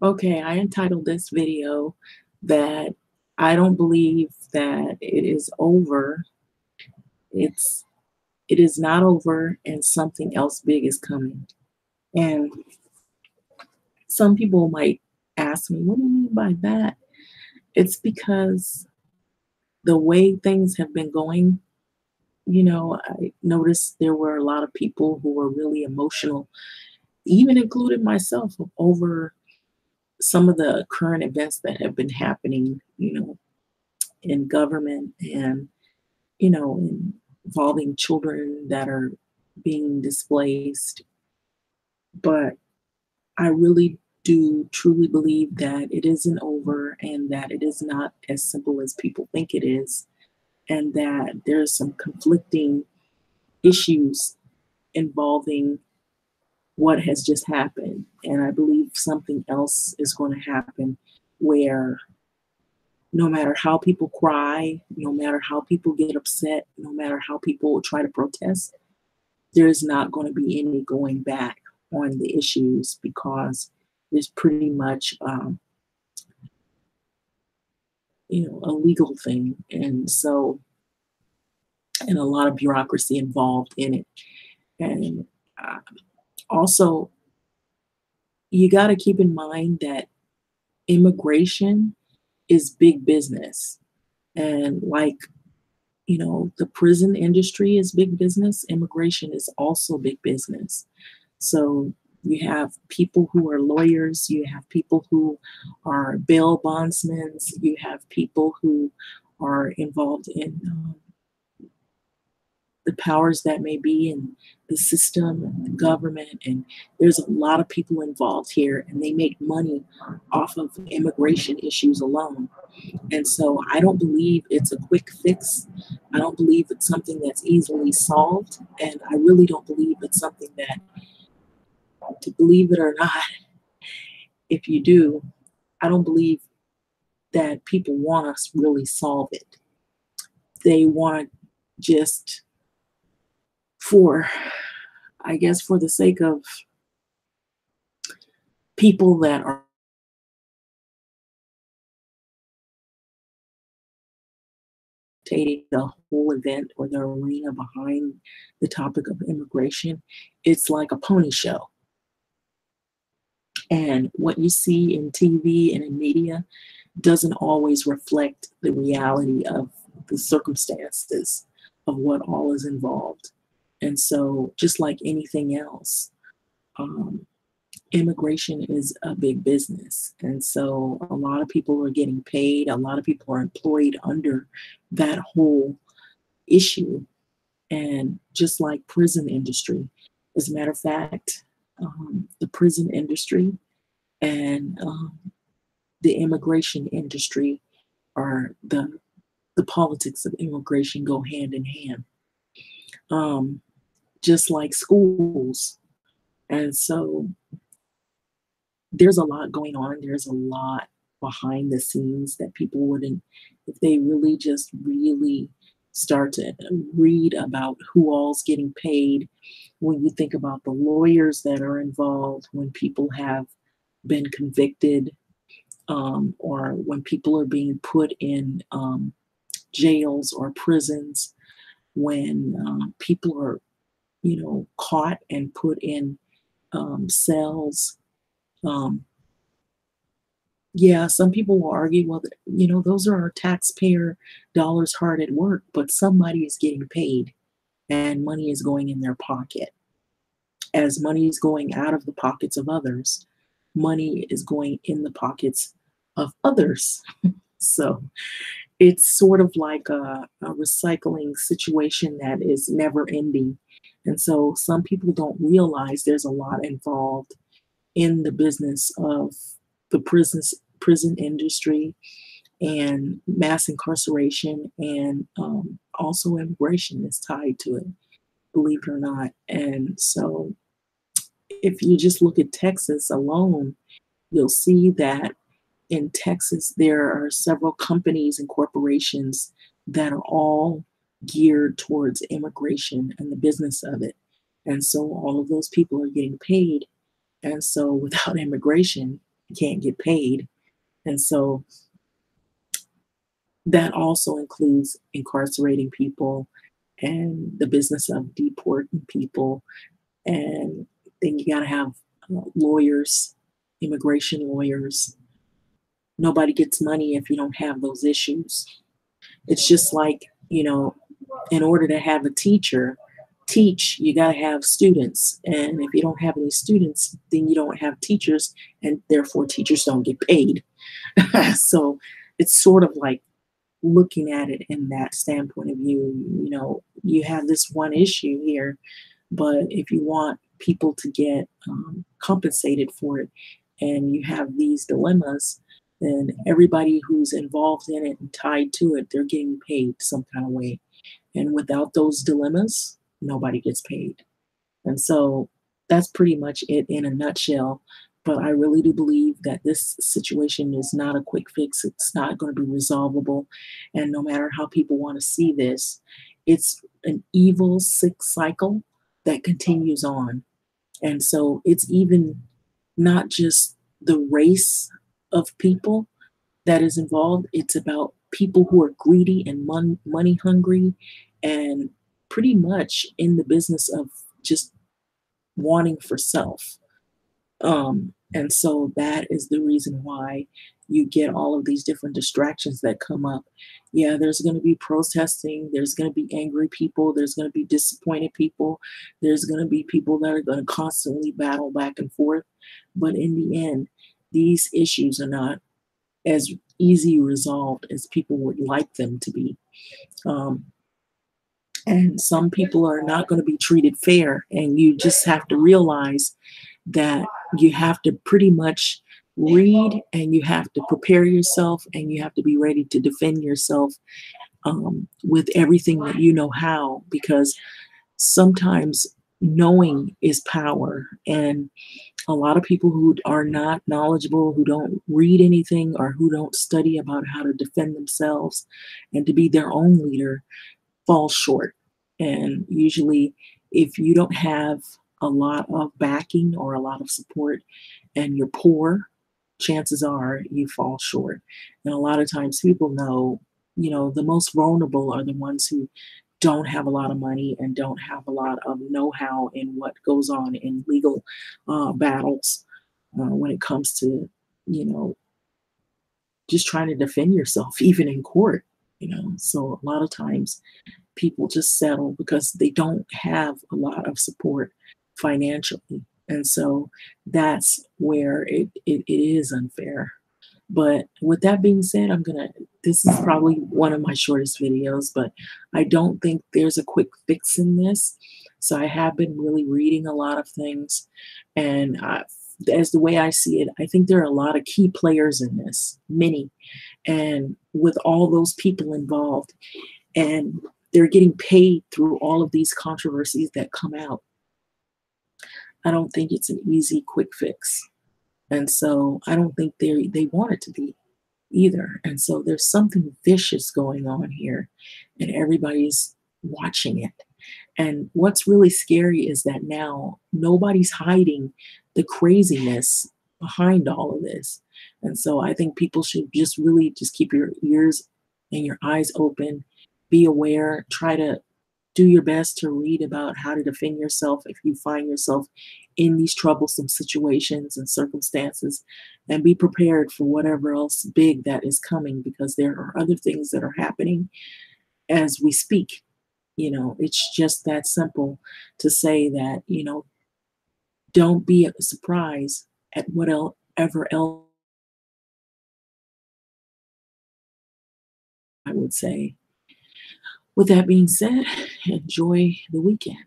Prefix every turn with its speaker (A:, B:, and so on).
A: Okay, I entitled this video that I don't believe that it is over. It's it is not over and something else big is coming. And some people might ask me, what do you mean by that? It's because the way things have been going, I noticed there were a lot of people who were really emotional, even including myself, over some of the current events that have been happening, in government and involving children that are being displaced. But I really do truly believe that it isn't over and that it is not as simple as people think it is, and that there's some conflicting issues involving what has just happened. And I believe something else is going to happen where no matter how people cry, no matter how people get upset, no matter how people try to protest, there's not going to be any going back on the issues because there's pretty much, a legal thing. And a lot of bureaucracy involved in it. And uh, also, you got to keep in mind that immigration is big business. And like, the prison industry is big business, immigration is also big business. So you have people who are lawyers, you have people who are bail bondsmen, you have people who are involved in the powers that may be in the system and the government. And there's a lot of people involved here, and they make money off of immigration issues alone. And so I don't believe it's a quick fix. I don't believe it's something that's easily solved. And I really don't believe it's something that, to believe it or not, if you do, I don't believe that people want us really solve it. They want just for, I guess, for the sake of people that are taking the whole event or the arena behind the topic of immigration, it's like a pony show. And what you see in TV and in media doesn't always reflect the reality of the circumstances of what all is involved. And so, just like anything else, um, immigration is a big business. And so, a lot of people are getting paid, a lot of people are employed under that whole issue. And just like prison industry, as a matter of fact, the prison industry and the immigration industry are the politics of immigration go hand in hand, um, just like schools. And so there's a lot going on. There's a lot behind the scenes that people wouldn't, if they really just really start to read about who all's getting paid. When you think about the lawyers that are involved, when people have been convicted, or when people are being put in jails or prisons, when people are, caught and put in cells. Um, yeah, some people will argue, well, those are our taxpayer dollars hard at work, but somebody is getting paid and money is going in their pocket. As money is going out of the pockets of others, money is going in the pockets of others. So it's sort of like a recycling situation that is never ending. And so some people don't realize there's a lot involved in the business of the prison industry and mass incarceration, and also immigration is tied to it, believe it or not. And so if you just look at Texas alone, you'll see that in Texas, there are several companies and corporations that are all geared towards immigration and the business of it. And so all of those people are getting paid. And so without immigration, can't get paid. And so that also includes incarcerating people and the business of deporting people. And then you got to have lawyers, immigration lawyers. Nobody gets money if you don't have those issues. It's just like, in order to have a teacher teach, you got to have students. And if you don't have any students, then you don't have teachers, and therefore teachers don't get paid. So it's sort of like looking at it in that standpoint of view. You have this one issue here, but if you want people to get compensated for it, and you have these dilemmas, then everybody who's involved in it and tied to it, they're getting paid some kind of way. And without those dilemmas, nobody gets paid. And so that's pretty much it in a nutshell. But I really do believe that this situation is not a quick fix. It's not going to be resolvable. And no matter how people want to see this, it's an evil, sick cycle that continues on. And so it's even not just the race of people that is involved, it's about people who are greedy and money hungry and pretty much in the business of just wanting for self. And so that is the reason why you get all of these different distractions that come up. Yeah, there's going to be protesting, there's going to be angry people, there's going to be disappointed people, there's going to be people that are going to constantly battle back and forth. But in the end, these issues are not as easy resolved as people would like them to be. Um, and some people are not going to be treated fair, and you just have to realize that you have to pretty much read, and you have to prepare yourself, and you have to be ready to defend yourself with everything that you know how, because sometimes knowing is power. And a lot of people who are not knowledgeable, who don't read anything, or who don't study about how to defend themselves and to be their own leader, fall short. And usually, if you don't have a lot of backing or a lot of support and you're poor, chances are you fall short. And a lot of times people know, the most vulnerable are the ones who don't have a lot of money and don't have a lot of know-how in what goes on in legal battles when it comes to, you know, just trying to defend yourself, even in court. So a lot of times people just settle because they don't have a lot of support financially. And so that's where it is unfair. But with that being said, this is probably one of my shortest videos, but I don't think there's a quick fix in this. So I have been really reading a lot of things. And as the way I see it, I think there are a lot of key players in this, many. And with all those people involved, and they're getting paid through all of these controversies that come out, I don't think it's an easy, quick fix. And so I don't think they want it to be either. And so there's something vicious going on here, and everybody's watching it. And what's really scary is that now nobody's hiding the craziness behind all of this. And so I think people should just really just keep your ears and your eyes open, be aware, try to do your best to read about how to defend yourself if you find yourself in these troublesome situations and circumstances, and be prepared for whatever else big that is coming, because there are other things that are happening as we speak. It's just that simple to say that, don't be surprised at whatever else. I would say. With that being said, enjoy the weekend.